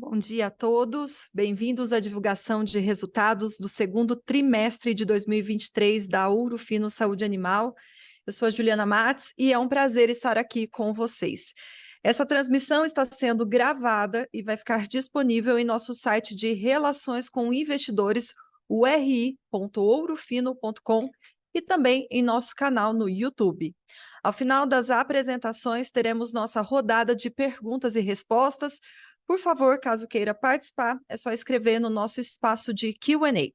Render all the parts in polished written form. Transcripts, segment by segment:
Bom dia a todos, bem-vindos à divulgação de resultados do segundo trimestre de 2023 da Ouro Fino Saúde Animal. Eu sou a Juliana Matos e é um prazer estar aqui com vocês. Essa transmissão está sendo gravada e vai ficar disponível em nosso site de Relações com Investidores, o ri.ourofino.com, e também em nosso canal no YouTube. Ao final das apresentações, teremos nossa rodada de perguntas e respostas. Por favor, caso queira participar, é só escrever no nosso espaço de Q&A.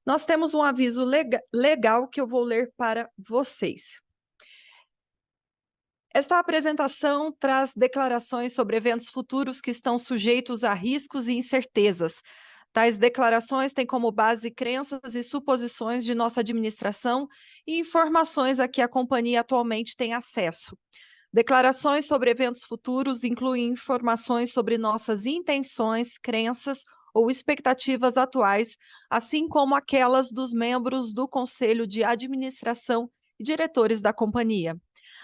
Nós temos um aviso legal que eu vou ler para vocês. Esta apresentação traz declarações sobre eventos futuros que estão sujeitos a riscos e incertezas. Tais declarações têm como base crenças e suposições de nossa administração e informações a que a companhia atualmente tem acesso. Declarações sobre eventos futuros incluem informações sobre nossas intenções, crenças ou expectativas atuais, assim como aquelas dos membros do Conselho de Administração e diretores da companhia.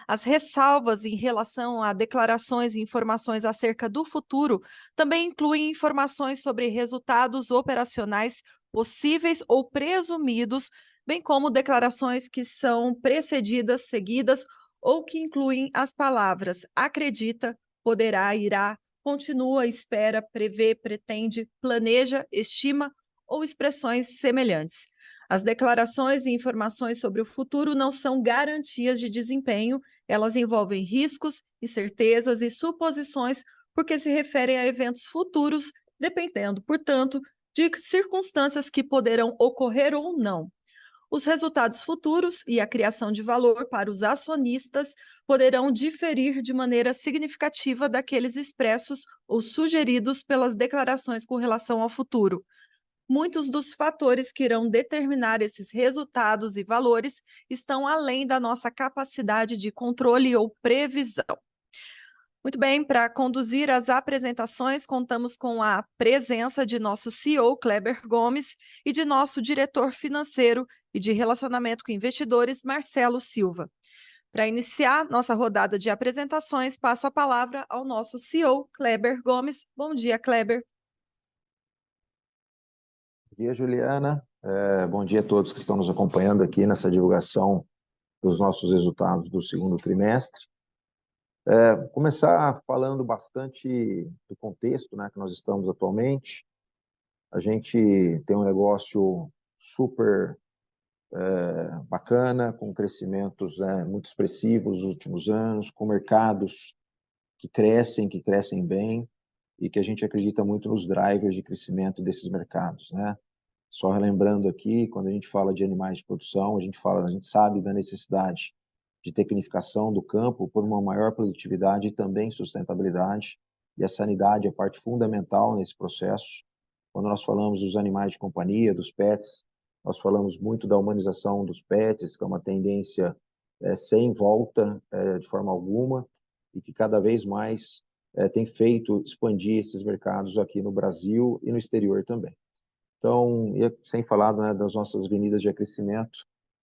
As ressalvas em relação a declarações e informações acerca do futuro também incluem informações sobre resultados operacionais possíveis ou presumidos, bem como declarações que são precedidas, seguidas ou que incluem as palavras acredita, poderá, irá, continua, espera, prevê, pretende, planeja, estima ou expressões semelhantes. As declarações e informações sobre o futuro não são garantias de desempenho, elas envolvem riscos, incertezas e suposições porque se referem a eventos futuros, dependendo, portanto, de circunstâncias que poderão ocorrer ou não. Os resultados futuros e a criação de valor para os acionistas poderão diferir de maneira significativa daqueles expressos ou sugeridos pelas declarações com relação ao futuro. Muitos dos fatores que irão determinar esses resultados e valores estão além da nossa capacidade de controle ou previsão. Muito bem, para conduzir as apresentações, contamos com a presença de nosso CEO, Kleber Gomes, e de nosso diretor financeiro e de relacionamento com investidores, Marcelo Silva. Para iniciar nossa rodada de apresentações, passo a palavra ao nosso CEO, Kleber Gomes. Bom dia, Kleber. Bom dia, Juliana. Bom dia a todos que estão nos acompanhando aqui nessa divulgação dos nossos resultados do segundo trimestre. Começar falando bastante do contexto, né, que nós estamos atualmente. A gente tem um negócio super bacana, com crescimentos muito expressivos nos últimos anos, com mercados que crescem bem, e que a gente acredita muito nos drivers de crescimento desses mercados, né? Só relembrando aqui, quando a gente fala de animais de produção, a gente sabe da necessidade de tecnificação do campo por uma maior produtividade e também sustentabilidade, e a sanidade é parte fundamental nesse processo. Quando nós falamos dos animais de companhia, dos pets, nós falamos muito da humanização dos pets, que é uma tendência sem volta de forma alguma, e que cada vez mais tem feito expandir esses mercados aqui no Brasil e no exterior também. Então, sem falar, né, das nossas avenidas de crescimento,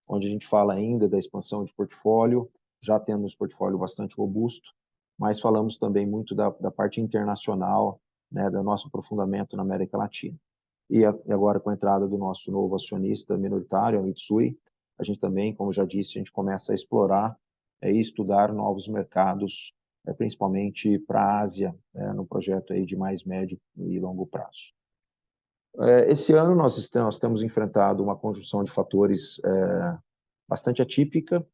onde a gente fala ainda da expansão de portfólio, já temos portfólio bastante robusto, mas falamos também muito da parte internacional, né, do nosso aprofundamento na América Latina. E agora, com a entrada do nosso novo acionista minoritário, a Mitsui, a gente também, como já disse, a gente começa a explorar e estudar novos mercados, principalmente para a Ásia, no projeto aí de mais médio e longo prazo. Esse ano nós temos enfrentado uma conjunção de fatores bastante atípica,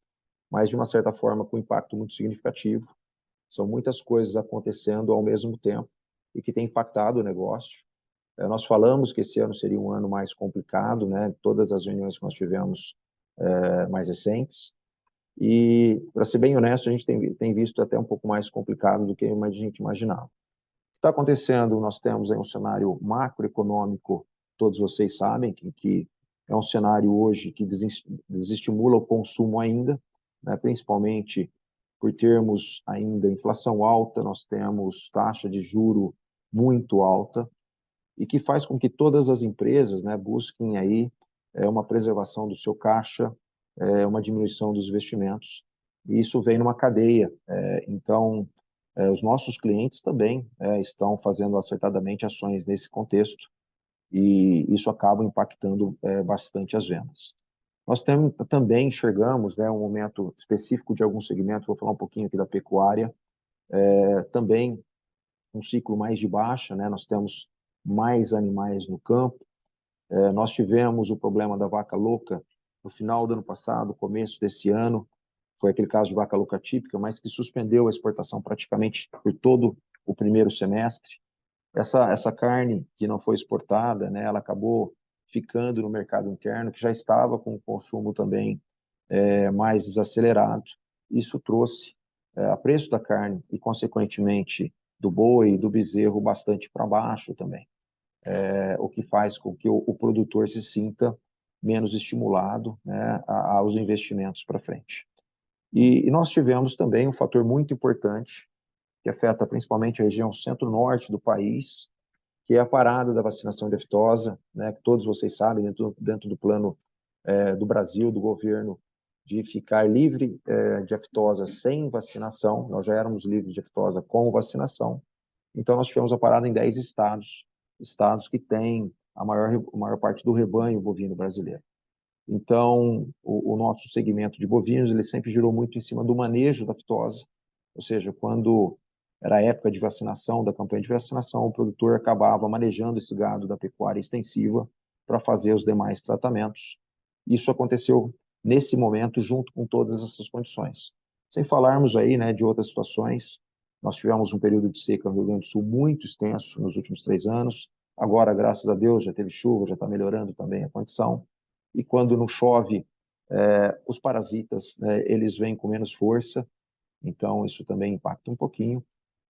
mas de uma certa forma com impacto muito significativo. São muitas coisas acontecendo ao mesmo tempo e que tem impactado o negócio. Nós falamos que esse ano seria um ano mais complicado, né? Todas as reuniões que nós tivemos mais recentes. E, para ser bem honesto, a gente tem visto até um pouco mais complicado do que a gente imaginava. Está acontecendo, nós temos aí um cenário macroeconômico, todos vocês sabem, que é um cenário hoje que desestimula o consumo ainda, né, principalmente por termos ainda inflação alta, nós temos taxa de juro muito alta, e que faz com que todas as empresas, né, busquem aí uma preservação do seu caixa, uma diminuição dos investimentos, e isso vem numa cadeia. Então, os nossos clientes também estão fazendo acertadamente ações nesse contexto, e isso acaba impactando bastante as vendas. Nós também enxergamos, né, um momento específico de alguns segmentos, vou falar um pouquinho aqui da pecuária, também um ciclo mais de baixa, né, nós temos mais animais no campo. Nós tivemos o problema da vaca louca no final do ano passado, começo desse ano, foi aquele caso de vaca louca típica, mas que suspendeu a exportação praticamente por todo o primeiro semestre. Essa carne que não foi exportada, né, ela acabou ficando no mercado interno, que já estava com o consumo também mais desacelerado. Isso trouxe a preço da carne e, consequentemente, do boi e do bezerro bastante para baixo também, o que faz com que o produtor se sinta menos estimulado, né, aos investimentos para frente. E nós tivemos também um fator muito importante que afeta principalmente a região centro-norte do país, que é a parada da vacinação de aftosa, né, que todos vocês sabem, dentro do plano do Brasil, do governo, de ficar livre de aftosa sem vacinação. Nós já éramos livres de aftosa com vacinação. Então, nós tivemos a parada em 10 estados, estados que têm a maior parte do rebanho bovino brasileiro. Então, o nosso segmento de bovinos, ele sempre girou muito em cima do manejo da aftosa, ou seja, quando era a época de vacinação, da campanha de vacinação, o produtor acabava manejando esse gado da pecuária extensiva para fazer os demais tratamentos. Isso aconteceu nesse momento, junto com todas essas condições. Sem falarmos aí, né, de outras situações, nós tivemos um período de seca no Rio Grande do Sul muito extenso nos últimos 3 anos, agora, graças a Deus, já teve chuva, já está melhorando também a condição, e quando não chove, os parasitas, eles vêm com menos força, então isso também impacta um pouquinho.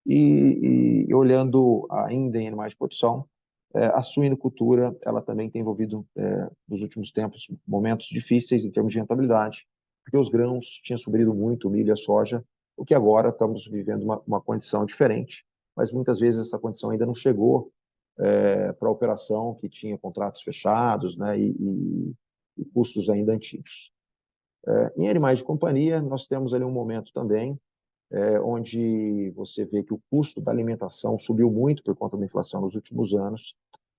E olhando ainda em animais de produção, a suinocultura, ela também tem envolvido, nos últimos tempos, momentos difíceis em termos de rentabilidade, porque os grãos tinham subido muito, o milho e a soja, o que agora estamos vivendo uma condição diferente, mas muitas vezes essa condição ainda não chegou para a operação que tinha contratos fechados, né, e custos ainda antigos. Em animais de companhia, nós temos ali um momento também onde você vê que o custo da alimentação subiu muito por conta da inflação nos últimos anos,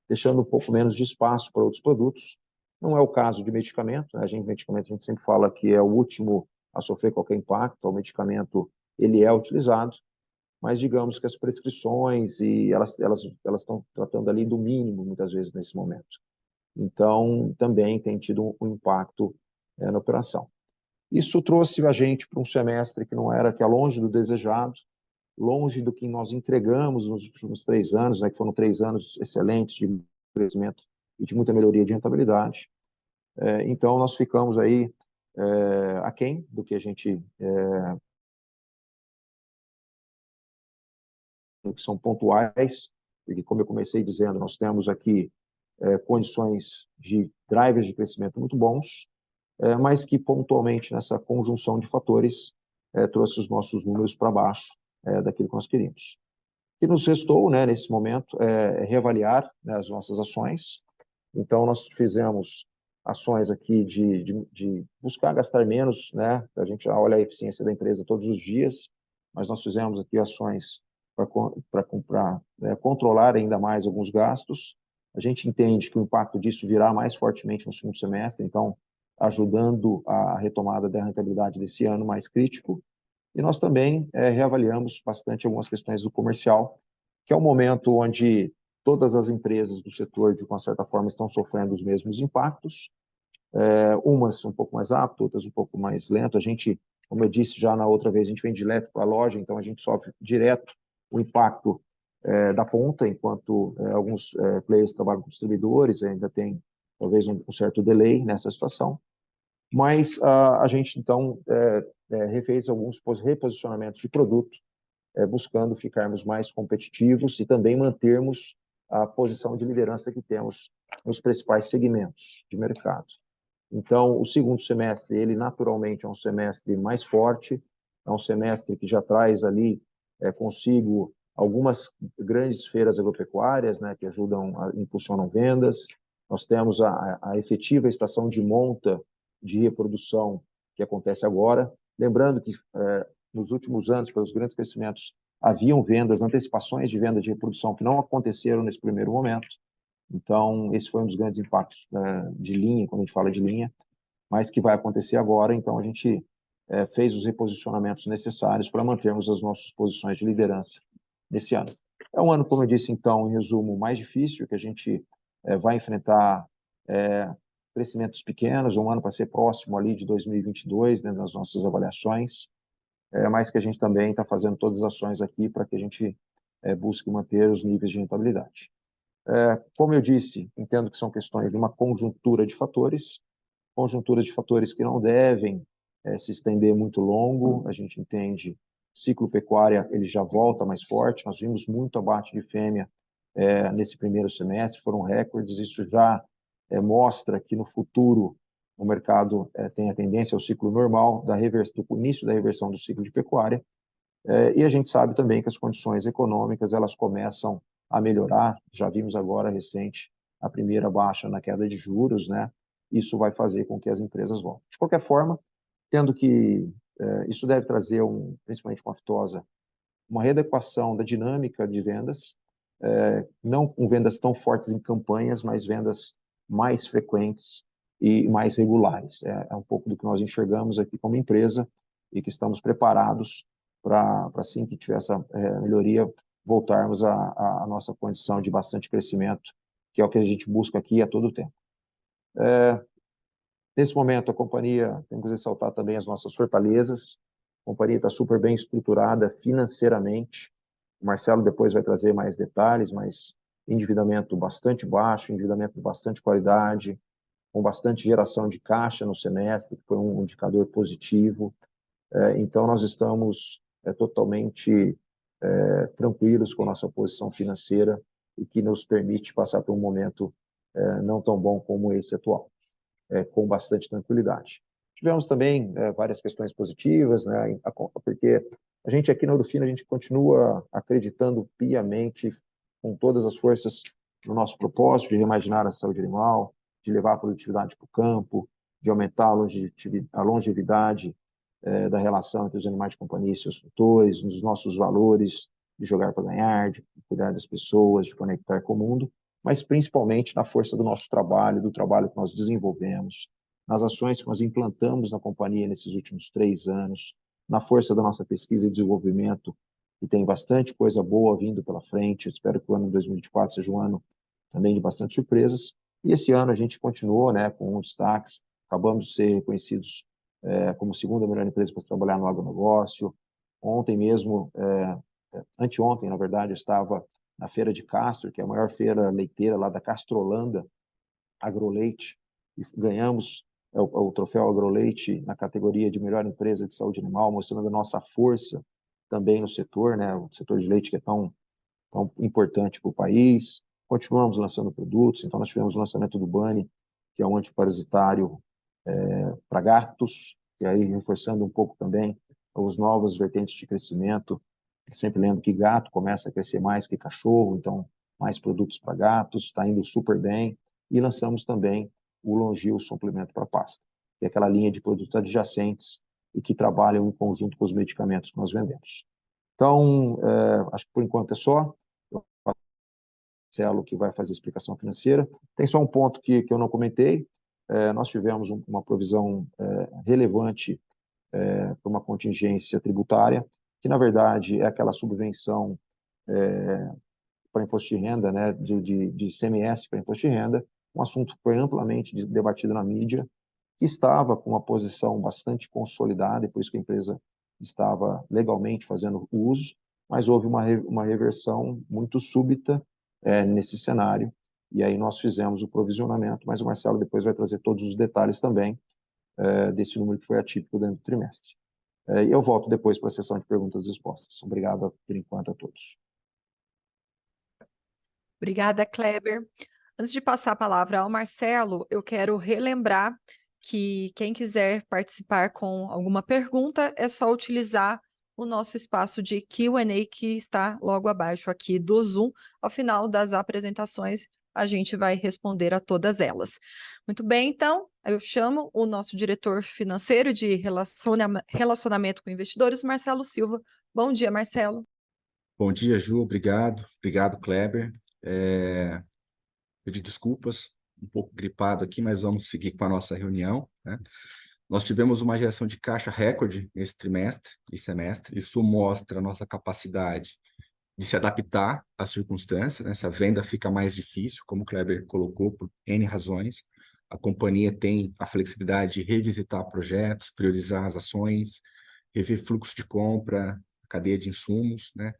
deixando um pouco menos de espaço para outros produtos. Não é o caso de medicamento, né? Medicamento a gente sempre fala que é o último a sofrer qualquer impacto, o medicamento ele é utilizado, mas digamos que as prescrições e elas estão tratando ali do mínimo muitas vezes nesse momento. Então também tem tido um impacto na operação. Isso trouxe a gente para um semestre que é longe do desejado, longe do que nós entregamos nos últimos 3 anos, né, que foram 3 anos excelentes de crescimento e de muita melhoria de rentabilidade. Então, nós ficamos aí aquém do que a gente, que são pontuais, porque, como eu comecei dizendo, nós temos aqui condições de drivers de crescimento muito bons, mas que pontualmente nessa conjunção de fatores trouxe os nossos números para baixo daquilo que nós queríamos. O que nos restou, né, nesse momento, é reavaliar, né, as nossas ações. Então, nós fizemos ações aqui de buscar gastar menos, né? A gente olha a eficiência da empresa todos os dias, mas nós fizemos aqui ações para controlar ainda mais alguns gastos. A gente entende que o impacto disso virá mais fortemente no segundo semestre, então, ajudando a retomada da rentabilidade desse ano mais crítico. E nós também reavaliamos bastante algumas questões do comercial, que é um momento onde todas as empresas do setor, de uma certa forma, estão sofrendo os mesmos impactos, umas um pouco mais rápido, outras um pouco mais lento. A gente, como eu disse já na outra vez, a gente vem direto para a loja, então a gente sofre direto o impacto da ponta, enquanto alguns players trabalham com distribuidores, ainda tem talvez um certo delay nessa situação. Mas a gente, então, refez alguns reposicionamentos de produto, buscando ficarmos mais competitivos e também mantermos a posição de liderança que temos nos principais segmentos de mercado. Então, o segundo semestre, ele naturalmente é um semestre mais forte, é um semestre que já traz ali consigo algumas grandes feiras agropecuárias, né, que ajudam, impulsionam vendas. Nós temos a efetiva estação de monta de reprodução que acontece agora. Lembrando que nos últimos anos, pelos grandes crescimentos haviam vendas, antecipações de venda de reprodução que não aconteceram nesse primeiro momento. Então, esse foi um dos grandes impactos de linha, quando a gente fala de linha, mas que vai acontecer agora. Então, a gente fez os reposicionamentos necessários para mantermos as nossas posições de liderança nesse ano. É um ano, como eu disse, então, em resumo, mais difícil, que a gente vai enfrentar crescimentos pequenos, um ano para ser próximo ali de 2022, né, nas nossas avaliações, mas que a gente também está fazendo todas as ações aqui para que a gente busque manter os níveis de rentabilidade. Como eu disse, entendo que são questões de uma conjunturas de fatores que não devem se estender muito longo. A gente entende, ciclo pecuária ele já volta mais forte, nós vimos muito abate de fêmea nesse primeiro semestre, foram recordes, isso já mostra que no futuro o mercado tem a tendência ao ciclo normal do início da reversão do ciclo de pecuária, e a gente sabe também que as condições econômicas elas começam a melhorar. Já vimos agora recente a primeira baixa na queda de juros, né? Isso vai fazer com que as empresas voltem. De qualquer forma, tendo que isso deve trazer principalmente com a aftosa, uma readequação da dinâmica de vendas, não com vendas tão fortes em campanhas, mas vendas mais frequentes e mais regulares. É um pouco do que nós enxergamos aqui como empresa e que estamos preparados para, assim que tiver essa melhoria, voltarmos à nossa condição de bastante crescimento, que é o que a gente busca aqui a todo tempo. Nesse momento, a companhia, temos que ressaltar também as nossas fortalezas. A companhia está super bem estruturada financeiramente. O Marcelo depois vai trazer mais detalhes, mas endividamento bastante baixo, endividamento de bastante qualidade, com bastante geração de caixa no semestre, que foi um indicador positivo. Então, nós estamos totalmente tranquilos com a nossa posição financeira e que nos permite passar por um momento não tão bom como esse atual, com bastante tranquilidade. Tivemos também várias questões positivas, né, porque a gente aqui na Urufino, a gente continua acreditando piamente, com todas as forças, no nosso propósito de reimaginar a saúde animal, de levar a produtividade para o campo, de aumentar a longevidade da relação entre os animais de companhia e seus tutores, nos nossos valores de jogar para ganhar, de cuidar das pessoas, de conectar com o mundo, mas principalmente na força do nosso trabalho, do trabalho que nós desenvolvemos, nas ações que nós implantamos na companhia nesses últimos 3 anos, na força da nossa pesquisa e desenvolvimento, que tem bastante coisa boa vindo pela frente. Eu espero que o ano de 2024 seja um ano também de bastante surpresas. E esse ano a gente continuou, né, com destaques, acabamos de ser reconhecidos como segunda melhor empresa para se trabalhar no agronegócio. Ontem mesmo, anteontem, na verdade, eu estava na Feira de Castro, que é a maior feira leiteira lá da Castrolanda, Agroleite, e ganhamos o troféu Agroleite na categoria de melhor empresa de saúde animal, mostrando a nossa força também no setor, né, o setor de leite que é tão importante para o país. Continuamos lançando produtos, então nós tivemos o lançamento do Bunny, que é um antiparasitário para gatos, e aí reforçando um pouco também os novos vertentes de crescimento. Sempre lembro que gato começa a crescer mais que cachorro, então mais produtos para gatos, está indo super bem. E lançamos também o Longil suplemento para pasta, que é aquela linha de produtos adjacentes e que trabalham em conjunto com os medicamentos que nós vendemos. Então, acho que por enquanto é só. O Marcelo que vai fazer a explicação financeira. Tem só um ponto que eu não comentei. Nós tivemos uma provisão relevante para uma contingência tributária, que na verdade é aquela subvenção para imposto de renda, né, de ICMS para imposto de renda, um assunto que foi amplamente debatido na mídia, que estava com uma posição bastante consolidada, e por isso que a empresa estava legalmente fazendo uso, mas houve uma reversão muito súbita nesse cenário, e aí nós fizemos o provisionamento, mas o Marcelo depois vai trazer todos os detalhes também desse número que foi atípico dentro do trimestre. E eu volto depois para a sessão de perguntas e respostas. Obrigado por enquanto a todos. Obrigada, Kleber. Antes de passar a palavra ao Marcelo, eu quero relembrar que quem quiser participar com alguma pergunta é só utilizar o nosso espaço de Q&A que está logo abaixo aqui do Zoom. Ao final das apresentações, a gente vai responder a todas elas. Muito bem, então, eu chamo o nosso diretor financeiro de relacionamento com investidores, Marcelo Silva. Bom dia, Marcelo. Bom dia, Ju, obrigado. Obrigado, Kleber. Pedir desculpas, um pouco gripado aqui, mas vamos seguir com a nossa reunião, né? Nós tivemos uma geração de caixa recorde nesse trimestre e semestre. Isso mostra a nossa capacidade de se adaptar às circunstâncias, né? Essa venda fica mais difícil, como o Kleber colocou, por N razões. A companhia tem a flexibilidade de revisitar projetos, priorizar as ações, rever fluxo de compra, cadeia de insumos, né?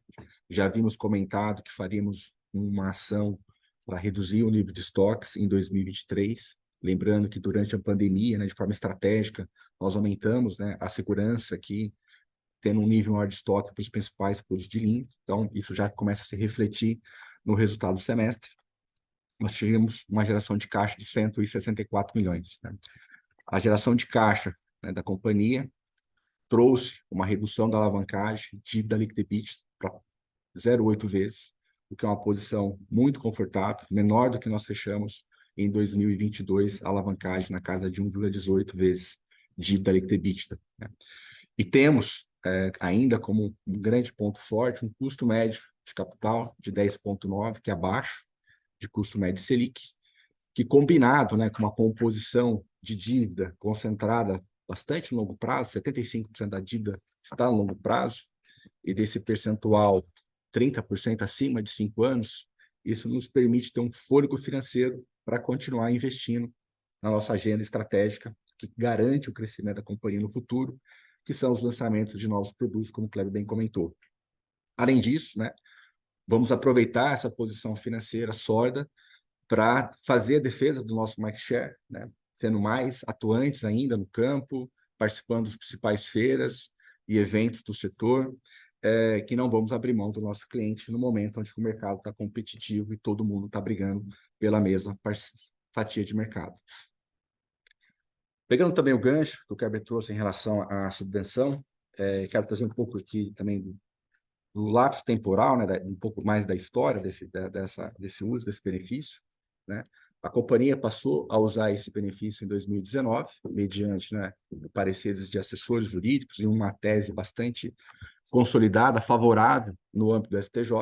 Já havíamos comentado que faríamos uma ação para reduzir o nível de estoques em 2023, lembrando que durante a pandemia, né, de forma estratégica, nós aumentamos, né, a segurança aqui, tendo um nível maior de estoque para os principais produtos de linha. Então, isso já começa a se refletir no resultado do semestre. Nós tivemos uma geração de caixa de 164 milhões. Né? A geração de caixa, né, da companhia trouxe uma redução da alavancagem, dívida líquida EBITDA para 0,8 vezes, o que é uma posição muito confortável, menor do que nós fechamos em 2022, a alavancagem na casa de 1,18 vezes dívida líquida EBITDA. Né? E temos ainda como um grande ponto forte um custo médio de capital de 10,9, que é abaixo de custo médio Selic, que combinado, né, com uma composição de dívida concentrada bastante no longo prazo, 75% da dívida está no longo prazo, e desse percentual 30% acima de 5 anos, isso nos permite ter um fôlego financeiro para continuar investindo na nossa agenda estratégica, que garante o crescimento da companhia no futuro, que são os lançamentos de novos produtos, como o Kleber bem comentou. Além disso, né, vamos aproveitar essa posição financeira sólida para fazer a defesa do nosso market share, né, sendo mais atuantes ainda no campo, participando das principais feiras e eventos do setor, que não vamos abrir mão do nosso cliente no momento onde o mercado está competitivo e todo mundo está brigando pela mesma fatia de mercado. Pegando também o gancho que o Kleber trouxe em relação à subvenção, quero trazer um pouco aqui também do lapso temporal, né, um pouco mais da história desse uso, desse benefício. Né? A companhia passou a usar esse benefício em 2019, mediante, né, pareceres de assessores jurídicos e uma tese bastante consolidada, favorável no âmbito do STJ.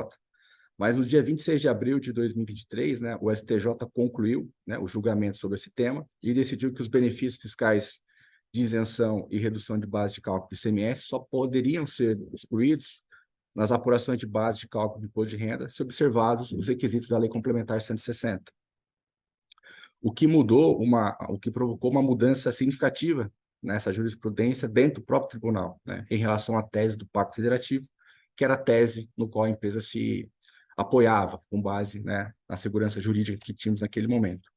Mas no dia 26 de abril de 2023, né, o STJ concluiu, né, o julgamento sobre esse tema e decidiu que os benefícios fiscais de isenção e redução de base de cálculo do ICMS só poderiam ser excluídos nas apurações de base de cálculo do imposto de renda, se observados os requisitos da Lei Complementar 160. O que provocou uma mudança significativa nessa jurisprudência dentro do próprio tribunal, né, em relação à tese do Pacto Federativo, que era a tese no qual a empresa se apoiava com base, né, na segurança jurídica que tínhamos naquele momento.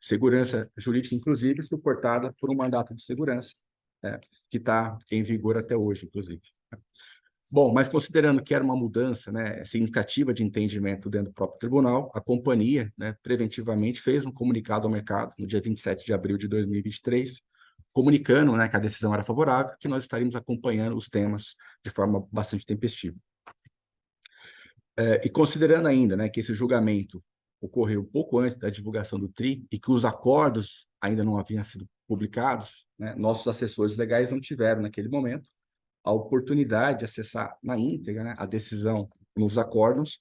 Segurança jurídica, inclusive, suportada por um mandato de segurança, né, que está em vigor até hoje, inclusive. Bom, mas considerando que era uma mudança, né, significativa de entendimento dentro do próprio tribunal, a companhia, né, preventivamente fez um comunicado ao mercado no dia 27 de abril de 2023, comunicando, né, que a decisão era favorável, que nós estaríamos acompanhando os temas de forma bastante tempestiva. E considerando ainda, né, que esse julgamento ocorreu pouco antes da divulgação do TRI e que os acordos ainda não haviam sido publicados, né, nossos assessores legais não tiveram, naquele momento, a oportunidade de acessar na íntegra, né, a decisão nos acordos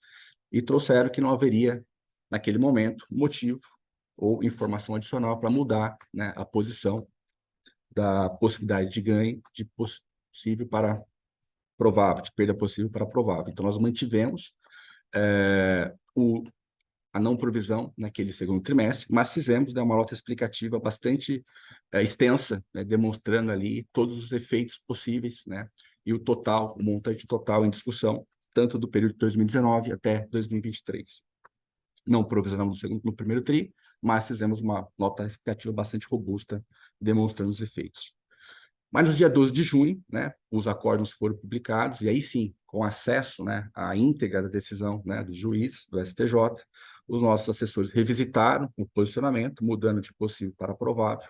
e trouxeram que não haveria, naquele momento, motivo ou informação adicional para mudar, né, a posição da possibilidade de ganho de possível para provável, de perda possível para provável. Então, nós mantivemos a não provisão naquele segundo trimestre, mas fizemos, né, uma nota explicativa bastante extensa, né, demonstrando ali todos os efeitos possíveis, né, e o total, o montante total em discussão, tanto do período de 2019 até 2023. Não provisionamos no primeiro TRI, mas fizemos uma nota explicativa bastante robusta, demonstrando os efeitos. Mas no dia 12 de junho, né, os acordos foram publicados, e aí sim, com acesso, né, à íntegra da decisão, né, do juiz, do STJ, os nossos assessores revisitaram o posicionamento, mudando de possível para provável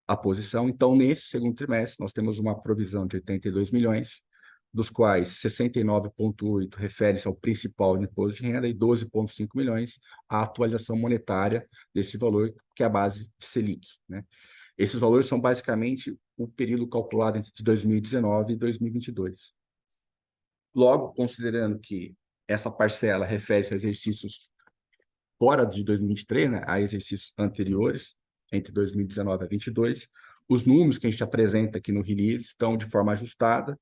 a posição. Então, nesse segundo trimestre, nós temos uma provisão de 82 milhões, dos quais 69,8 refere-se ao principal de imposto de renda e 12,5 milhões à atualização monetária desse valor, que é a base de Selic, né? Esses valores são basicamente o período calculado entre 2019 e 2022. Logo, considerando que essa parcela refere-se a exercícios fora de 2023, né, a exercícios anteriores, entre 2019 a 2022, os números que a gente apresenta aqui no release estão de forma ajustada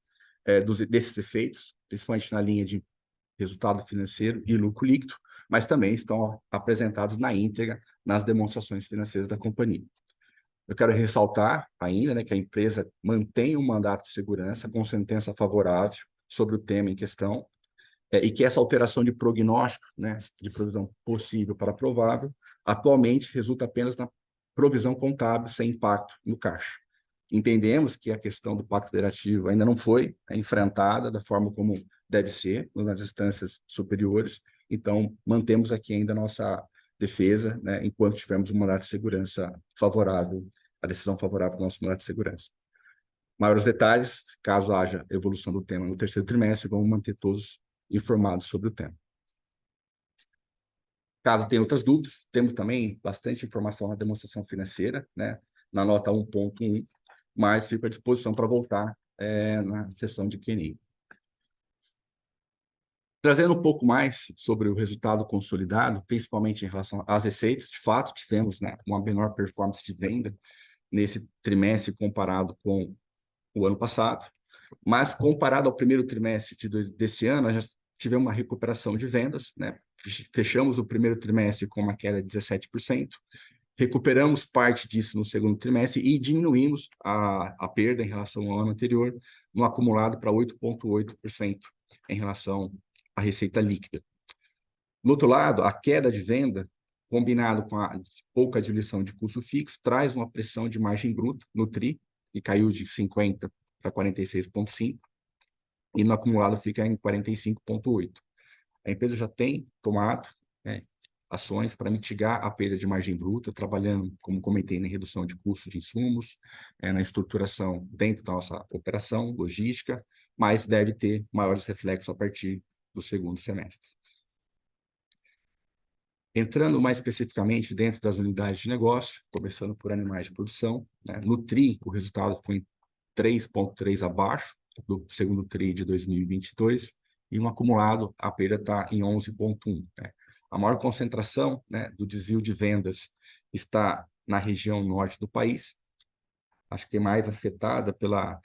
desses efeitos, principalmente na linha de resultado financeiro e lucro líquido, mas também estão apresentados na íntegra nas demonstrações financeiras da companhia. Eu quero ressaltar ainda, né, que a empresa mantém um mandato de segurança com sentença favorável sobre o tema em questão, e que essa alteração de prognóstico, né, de provisão possível para provável, atualmente resulta apenas na provisão contábil sem impacto no caixa. Entendemos que a questão do pacto federativo ainda não foi enfrentada da forma como deve ser nas instâncias superiores, então mantemos aqui ainda a nossa defesa, né, enquanto tivermos um mandato de segurança favorável, a decisão favorável do nosso mandato de segurança. Maiores detalhes, caso haja evolução do tema no terceiro trimestre, vamos manter todos informados sobre o tema. Caso tenha outras dúvidas, temos também bastante informação na demonstração financeira, né, na nota 1.1, mas fico à disposição para voltar na sessão de Q&A. Trazendo um pouco mais sobre o resultado consolidado, principalmente em relação às receitas, de fato, tivemos, né, uma menor performance de venda nesse trimestre comparado com o ano passado, mas comparado ao primeiro trimestre desse ano, já tivemos uma recuperação de vendas, né? Fechamos o primeiro trimestre com uma queda de 17%, recuperamos parte disso no segundo trimestre e diminuímos a perda em relação ao ano anterior, no acumulado para 8,8% em relação à receita líquida. Do outro lado, a queda de venda, combinado com a pouca diluição de custo fixo, traz uma pressão de margem bruta no TRI, que caiu de 50% para 46,5%, e no acumulado fica em 45,8%. A empresa já tem tomado, né, ações para mitigar a perda de margem bruta, trabalhando, como comentei, na redução de custos de insumos, na estruturação dentro da nossa operação, logística, mas deve ter maiores reflexos a partir do segundo semestre. Entrando mais especificamente dentro das unidades de negócio, começando por animais de produção, né, no TRI, o resultado ficou em 3,3 abaixo do segundo TRI de 2022, e no acumulado a perda está em 11,1. Né? A maior concentração, né, do desvio de vendas está na região norte do país, acho que é mais afetada pela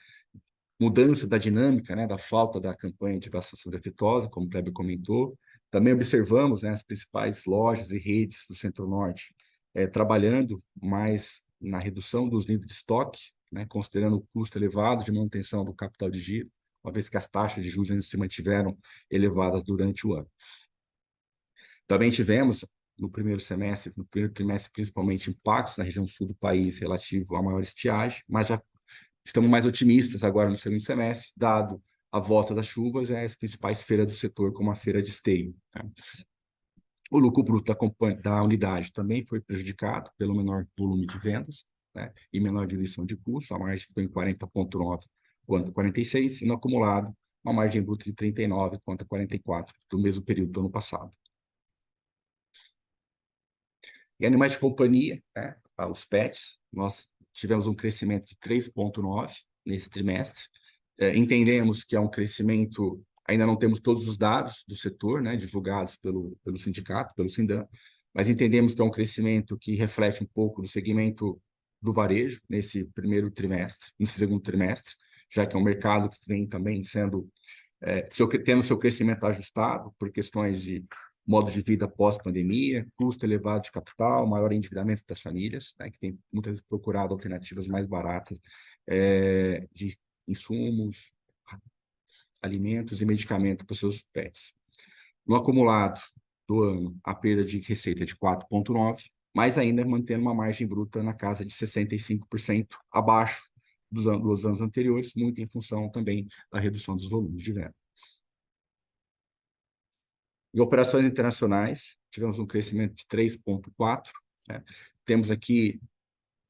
mudança da dinâmica, né, da falta da campanha de vacinação defeituosa, como o Kleber comentou. Também observamos, né, as principais lojas e redes do Centro-Norte trabalhando mais na redução dos níveis de estoque, né, considerando o custo elevado de manutenção do capital de giro, uma vez que as taxas de juros ainda se mantiveram elevadas durante o ano. Também tivemos, no primeiro trimestre, principalmente impactos na região sul do país relativo à maior estiagem, mas já estamos mais otimistas agora no segundo semestre, dado a volta das chuvas e as principais feiras do setor, como a feira de esteio. Tá? O lucro bruto da unidade também foi prejudicado pelo menor volume de vendas, né, e menor diluição de custos, a margem ficou em 40,9 quanto 46, e no acumulado, uma margem bruta de 39 quanto 44 do mesmo período do ano passado. E animais de companhia, né, os pets, nós tivemos um crescimento de 3,9 nesse trimestre. Entendemos que é um crescimento, ainda não temos todos os dados do setor, né, divulgados pelo sindicato, pelo Sindam, mas entendemos que é um crescimento que reflete um pouco do segmento do varejo nesse primeiro trimestre, nesse segundo trimestre, já que é um mercado que vem também sendo, tendo seu crescimento ajustado por questões de modo de vida pós-pandemia, custo elevado de capital, maior endividamento das famílias, né, que tem muitas vezes procurado alternativas mais baratas de insumos, alimentos e medicamentos para os seus pets. No acumulado do ano, a perda de receita é de 4,9, mas ainda mantendo uma margem bruta na casa de 65%, abaixo dos anos anteriores, muito em função também da redução dos volumes de venda. Em operações internacionais, tivemos um crescimento de 3,4. Né? Temos aqui,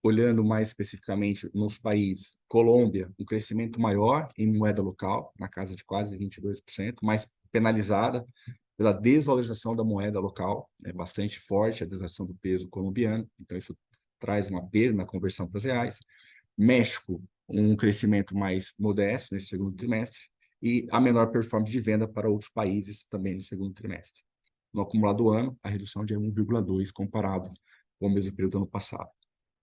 olhando mais especificamente nos países, Colômbia, um crescimento maior em moeda local, na casa de quase 22%, mas penalizada pela desvalorização da moeda local, é bastante forte a desvalorização do peso colombiano, então isso traz uma perda na conversão para os reais. México, um crescimento mais modesto nesse segundo trimestre, e a menor performance de venda para outros países também no segundo trimestre. No acumulado do ano, a redução de 1,2 comparado com o mesmo período do ano passado.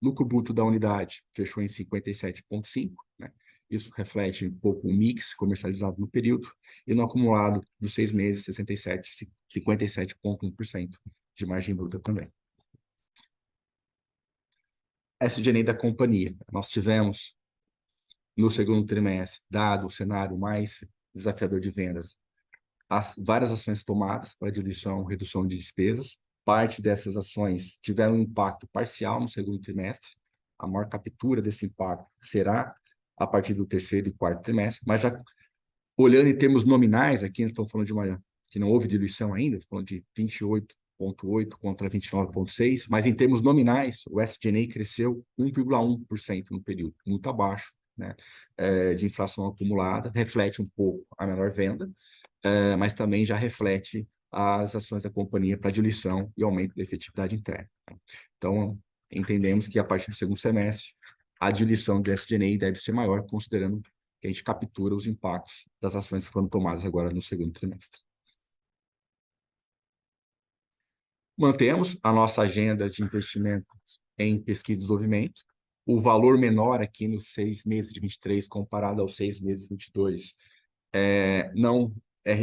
Lucro bruto da unidade fechou em 57,5, né? Isso reflete um pouco o mix comercializado no período, e no acumulado dos 6 meses, 57,1% de margem bruta também. SG&A da companhia. Nós tivemos, no segundo trimestre, dado o cenário mais desafiador de vendas, várias ações tomadas para diluição e redução de despesas. Parte dessas ações tiveram um impacto parcial no segundo trimestre. A maior captura desse impacto será a partir do terceiro e quarto trimestre, mas já olhando em termos nominais, aqui nós estamos falando de uma que não houve diluição ainda, estamos falando de 28,8 contra 29,6, mas em termos nominais, o SG&A cresceu 1,1% no período, muito abaixo, né, de inflação acumulada, reflete um pouco a menor venda, mas também já reflete as ações da companhia para diluição e aumento da efetividade interna. Então, entendemos que a partir do segundo semestre, a diluição do SG&A deve ser maior, considerando que a gente captura os impactos das ações que foram tomadas agora no segundo trimestre. Mantemos a nossa agenda de investimentos em pesquisa e desenvolvimento. O valor menor aqui nos 6 meses de 23 comparado aos 6 meses de 22 não é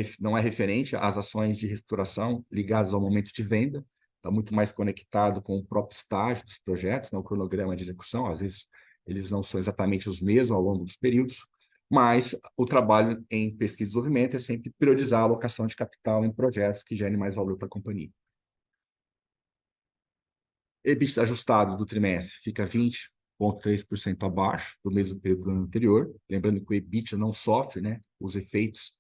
referente às ações de reestruturação ligadas ao momento de venda, está muito mais conectado com o próprio estágio dos projetos, né, o cronograma de execução, às vezes eles não são exatamente os mesmos ao longo dos períodos, mas o trabalho em pesquisa e desenvolvimento é sempre priorizar a alocação de capital em projetos que gerem mais valor para a companhia. EBIT ajustado do trimestre fica 20,3% abaixo do mesmo período do ano anterior. Lembrando que o EBIT não sofre, né, os efeitos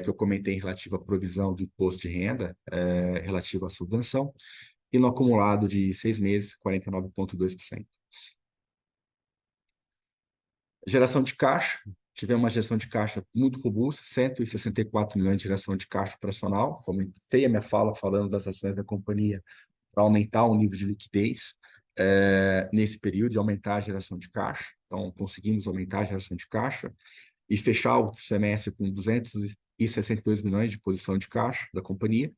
que eu comentei relativo à provisão do imposto de renda, relativo à subvenção, e no acumulado de 6 meses, 49,2%. Geração de caixa. Tivemos uma geração de caixa muito robusta, 164 milhões de geração de caixa operacional. Comentei a minha fala falando das ações da companhia para aumentar o nível de liquidez nesse período e aumentar a geração de caixa. Então, conseguimos aumentar a geração de caixa e fechar o semestre com 262 milhões de posição de caixa da companhia.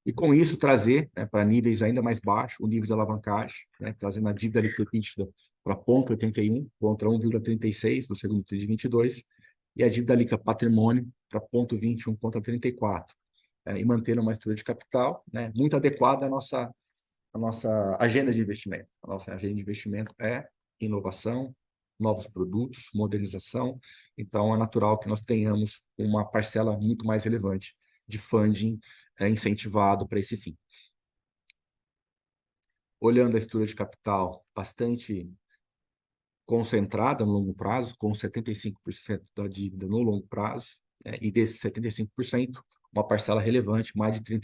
E com isso trazer, né, para níveis ainda mais baixos o nível de alavancagem, né, trazendo a dívida líquida para 0,81 contra 1,36 no segundo trimestre de 22, e a dívida líquida patrimônio para 0,21 contra 34, e mantendo uma estrutura de capital, né, muito adequada à nossa agenda de investimento. A nossa agenda de investimento é inovação, novos produtos, modernização, então é natural que nós tenhamos uma parcela muito mais relevante de funding incentivado para esse fim. Olhando a estrutura de capital bastante concentrada no longo prazo, com 75% da dívida no longo prazo, e desses 75%, uma parcela relevante, mais de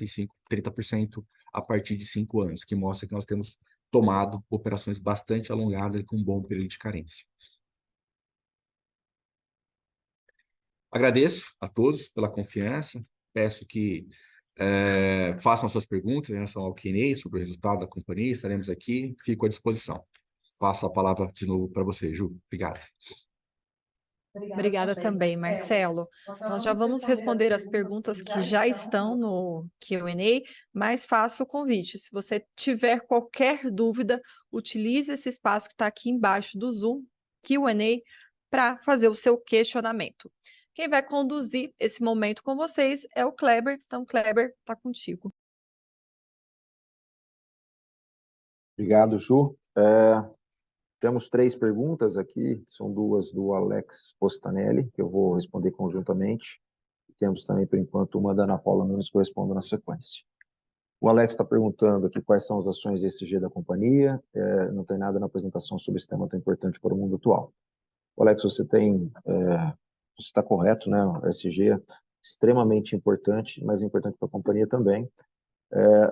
30% a partir de 5 anos, que mostra que nós temos tomado operações bastante alongadas e com um bom período de carência. Agradeço a todos pela confiança, peço que façam suas perguntas em relação ao Q&A, sobre o resultado da companhia, estaremos aqui, fico à disposição. Passo a palavra de novo para você, Ju. Obrigado. Obrigada também, Marcelo. Nós já vamos responder as perguntas que já estão no Q&A, mas faço o convite. Se você tiver qualquer dúvida, utilize esse espaço que está aqui embaixo do Zoom, Q&A, para fazer o seu questionamento. Quem vai conduzir esse momento com vocês é o Kleber. Então, Kleber, está contigo. Obrigado, Ju. Temos 3 perguntas aqui, são 2 do Alex Postanelli, que eu vou responder conjuntamente. Temos também, por enquanto, uma da Ana Paula Nunes, que eu respondo na sequência. O Alex está perguntando aqui quais são as ações de ESG da companhia. Não tem nada na apresentação sobre esse tema tão importante para o mundo atual. O Alex, você está correto, né? O ESG é extremamente importante, mas é importante para a companhia também.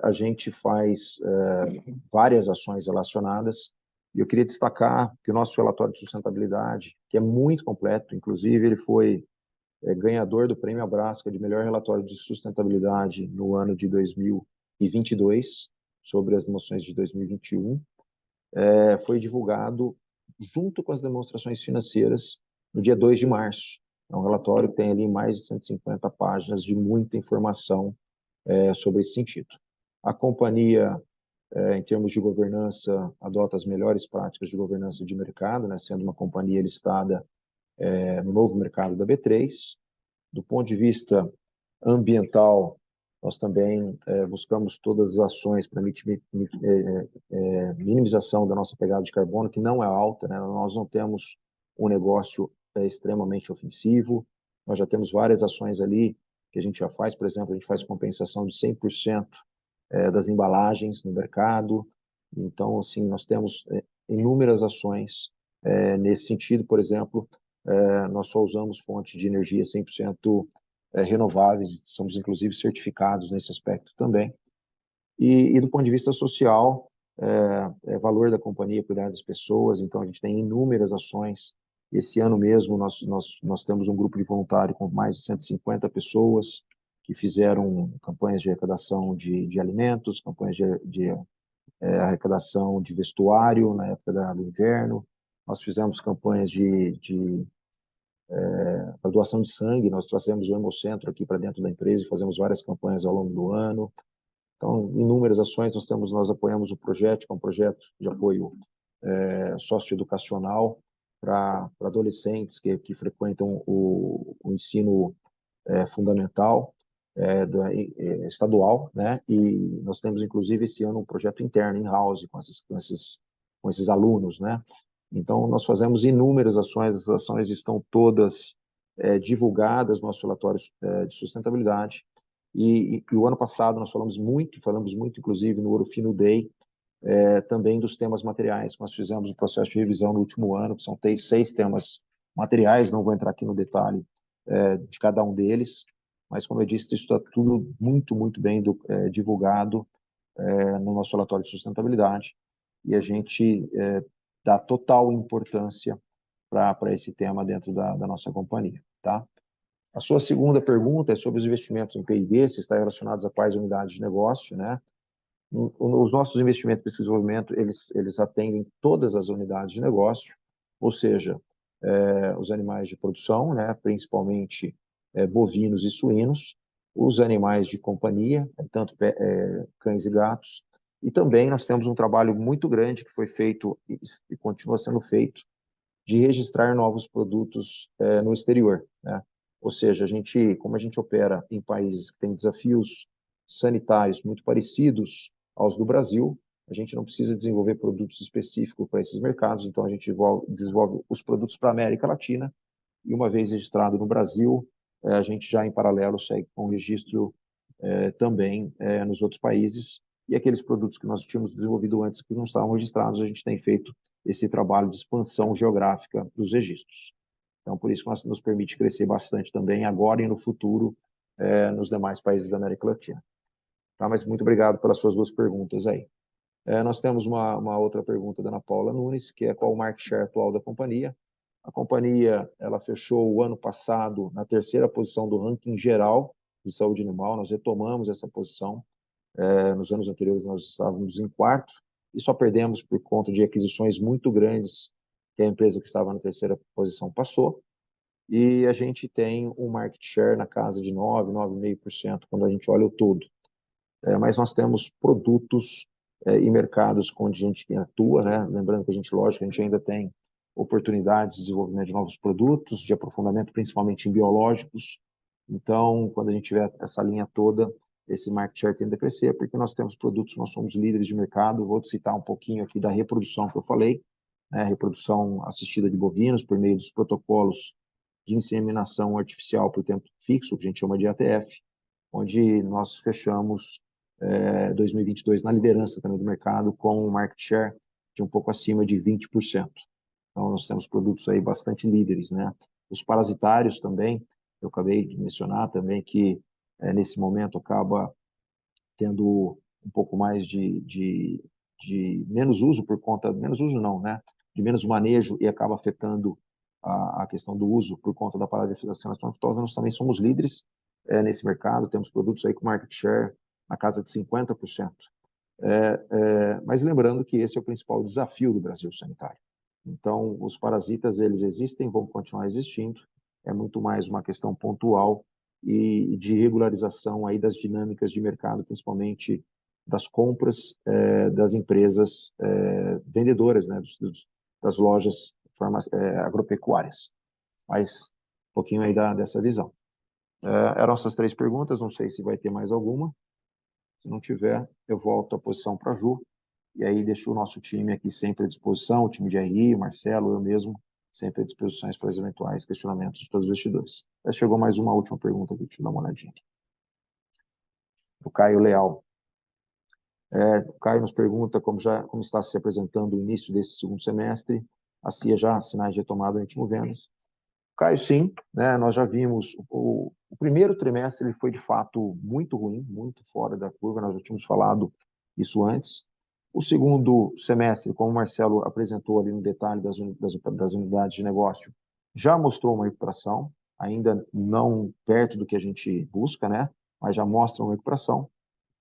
A gente faz várias ações relacionadas, e eu queria destacar que o nosso relatório de sustentabilidade, que é muito completo, inclusive ele foi ganhador do Prêmio Abrasca de melhor relatório de sustentabilidade no ano de 2022, sobre as emoções de 2021, foi divulgado junto com as demonstrações financeiras no dia 2 de março. É um relatório que tem ali mais de 150 páginas de muita informação sobre esse sentido. A companhia, em termos de governança, adota as melhores práticas de governança de mercado, né, sendo uma companhia listada no novo mercado da B3. Do ponto de vista ambiental, nós também buscamos todas as ações para minimização da nossa pegada de carbono, que não é alta, né? Nós não temos um negócio extremamente ofensivo, nós já temos várias ações ali que a gente já faz, por exemplo, a gente faz compensação de 100% das embalagens no mercado, então, assim, nós temos inúmeras ações nesse sentido, por exemplo, nós só usamos fontes de energia 100% renováveis, somos inclusive certificados nesse aspecto também. E do ponto de vista social, valor da companhia, cuidar das pessoas, então a gente tem inúmeras ações. Esse ano mesmo nós temos um grupo de voluntário com mais de 150 pessoas que fizeram campanhas de arrecadação de alimentos, campanhas de arrecadação de vestuário na época do inverno. Nós fizemos campanhas de doação de sangue, nós trouxemos o Hemocentro aqui para dentro da empresa e fazemos várias campanhas ao longo do ano. Então, inúmeras ações nós apoiamos o projeto, que é um projeto de apoio socioeducacional para adolescentes que frequentam o ensino fundamental estadual, né? E nós temos, inclusive, esse ano um projeto interno, in-house, com esses alunos, né? Então, nós fazemos inúmeras ações, as ações estão todas divulgadas no nosso relatório de sustentabilidade, e o ano passado nós falamos muito, inclusive, no Ouro Fino Day, também dos temas materiais. Nós fizemos um processo de revisão no último ano, que são 6 temas materiais, não vou entrar aqui no detalhe de cada um deles, mas, como eu disse, isso está tudo muito, muito bem divulgado no nosso relatório de sustentabilidade, e a gente dá total importância para esse tema dentro da nossa companhia, tá? A sua segunda pergunta é sobre os investimentos em P&D, se está relacionados a quais unidades de negócio, né? Os nossos investimentos em desenvolvimento, eles atendem todas as unidades de negócio, ou seja, os animais de produção, né, principalmente bovinos e suínos, os animais de companhia, tanto cães e gatos, e também nós temos um trabalho muito grande que foi feito e continua sendo feito de registrar novos produtos no exterior, né? Ou seja, como a gente opera em países que têm desafios sanitários muito parecidos aos do Brasil, a gente não precisa desenvolver produtos específicos para esses mercados, então a gente desenvolve os produtos para a América Latina, e uma vez registrado no Brasil, a gente já em paralelo segue com o registro também nos outros países, e aqueles produtos que nós tínhamos desenvolvido antes que não estavam registrados, a gente tem feito esse trabalho de expansão geográfica dos registros. Então, por isso que nos permite crescer bastante também agora e no futuro nos demais países da América Latina. Tá? Mas muito obrigado pelas suas 2 perguntas aí. Nós temos uma outra pergunta da Ana Paula Nunes, que é qual o market share atual da companhia. A companhia ela fechou o ano passado na 3ª posição do ranking geral de saúde animal, nós retomamos essa posição. Nos anos anteriores nós estávamos em 4º, e só perdemos por conta de aquisições muito grandes que a empresa que estava na 3ª posição passou, e a gente tem um market share na casa de 9,5% quando a gente olha o todo. Mas nós temos produtos e mercados onde a gente atua, né? Lembrando que lógico, a gente ainda tem oportunidades de desenvolvimento de novos produtos, de aprofundamento principalmente em biológicos. Então, quando a gente tiver essa linha toda, esse market share tende a crescer, porque nós temos produtos, nós somos líderes de mercado. Vou citar um pouquinho aqui da reprodução que eu falei, né? Reprodução assistida de bovinos por meio dos protocolos de inseminação artificial por tempo fixo, que a gente chama de ATF, onde nós fechamos 2022 na liderança também do mercado, com um market share de um pouco acima de 20%. Então, nós temos produtos aí bastante líderes, né? Os parasitários também, eu acabei de mencionar também que nesse momento acaba tendo um pouco mais de menos uso menos uso não, né? De menos manejo, e acaba afetando a questão do uso por conta da paralisação aftosa. Nós também somos líderes nesse mercado, temos produtos aí com market share na casa de 50%. Mas lembrando que esse é o principal desafio do Brasil sanitário. Então, os parasitas, eles existem, vão continuar existindo, é muito mais uma questão pontual e de regularização aí das dinâmicas de mercado, principalmente das compras das empresas vendedoras, né, das lojas agropecuárias. Mas um pouquinho aí dessa visão. Eram essas 3 perguntas, não sei se vai ter mais alguma. Se não tiver, eu volto à posição para a Ju, e aí deixo o nosso time aqui sempre à disposição, o time de RI, o Marcelo, eu mesmo, sempre à disposição para os eventuais questionamentos de todos os investidores. Chegou mais uma última pergunta aqui, deixa eu dar uma olhadinha aqui. O Caio Leal. O Caio nos pergunta como está se apresentando o início desse segundo semestre, a CIA já sinais de retomada no ritmo vendas. Caio, sim, né, nós já vimos, o primeiro trimestre ele foi de fato muito ruim, muito fora da curva, nós já tínhamos falado isso antes. O segundo semestre, como o Marcelo apresentou ali no detalhe das unidades de negócio, já mostrou uma recuperação, ainda não perto do que a gente busca, né, mas já mostra uma recuperação.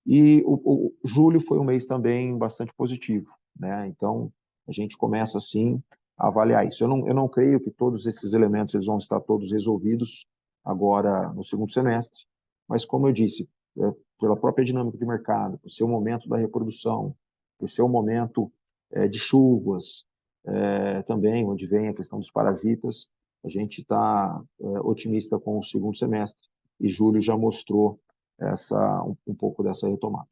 E o julho foi um mês também bastante positivo, né, então a gente começa assim a avaliar isso. Eu não creio que todos esses elementos eles vão estar todos resolvidos agora no segundo semestre, mas como eu disse, pela própria dinâmica de mercado, por ser o momento da reprodução, por ser o momento de chuvas, também, onde vem a questão dos parasitas, a gente está otimista com o segundo semestre, e julho já mostrou um pouco dessa retomada.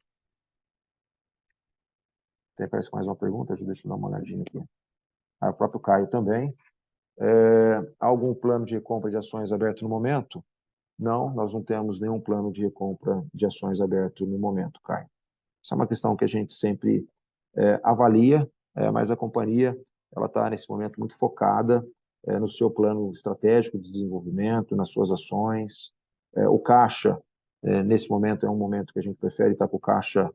Tem parece mais uma pergunta, deixa eu dar uma olhadinha aqui. O próprio Caio também. Há algum plano de recompra de ações aberto no momento? Não, nós não temos nenhum plano de recompra de ações aberto no momento, Caio. Isso é uma questão que a gente sempre avalia, mas a companhia ela está, nesse momento, muito focada no seu plano estratégico de desenvolvimento, nas suas ações. O caixa, nesse momento, é um momento que a gente prefere estar com o caixa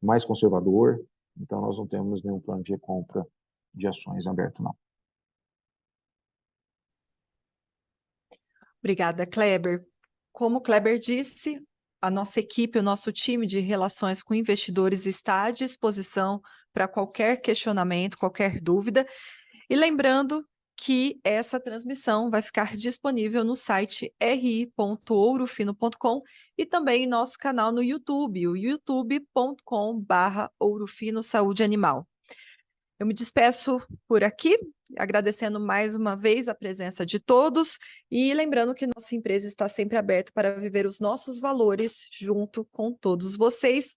mais conservador, então nós não temos nenhum plano de recompra de ações aberto, não. Obrigada, Kleber. Como o Kleber disse, a nossa equipe, o nosso time de relações com investidores está à disposição para qualquer questionamento, qualquer dúvida. E lembrando que essa transmissão vai ficar disponível no site ri.ourofino.com e também em nosso canal no YouTube, o youtube.com/Ourofino Saúde Animal. Eu me despeço por aqui, agradecendo mais uma vez a presença de todos e lembrando que nossa empresa está sempre aberta para viver os nossos valores junto com todos vocês.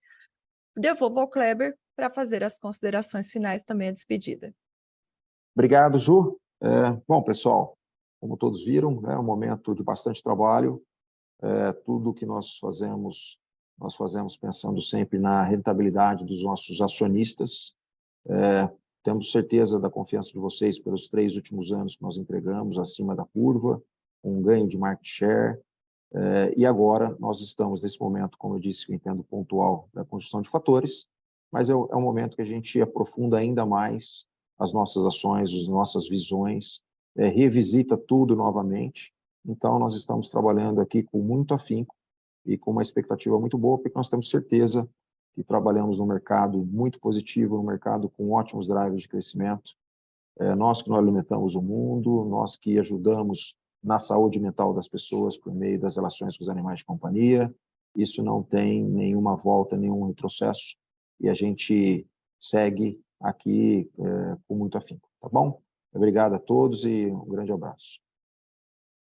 Devolvo ao Kleber para fazer as considerações finais, também a despedida. Obrigado, Ju. Bom, pessoal, como todos viram, é um momento de bastante trabalho. Tudo que nós fazemos pensando sempre na rentabilidade dos nossos acionistas. Temos certeza da confiança de vocês pelos 3 últimos anos que nós entregamos acima da curva, um ganho de market share, e agora nós estamos nesse momento, como eu disse, eu entendo pontual da construção de fatores, mas é um momento que a gente aprofunda ainda mais as nossas ações, as nossas visões, revisita tudo novamente. Então nós estamos trabalhando aqui com muito afinco e com uma expectativa muito boa, porque nós temos certeza que trabalhamos num mercado muito positivo, num mercado com ótimos drivers de crescimento. Nós que não alimentamos o mundo, nós que ajudamos na saúde mental das pessoas por meio das relações com os animais de companhia. Isso não tem nenhuma volta, nenhum retrocesso, e a gente segue aqui com muito afinco, tá bom? Obrigado a todos e um grande abraço.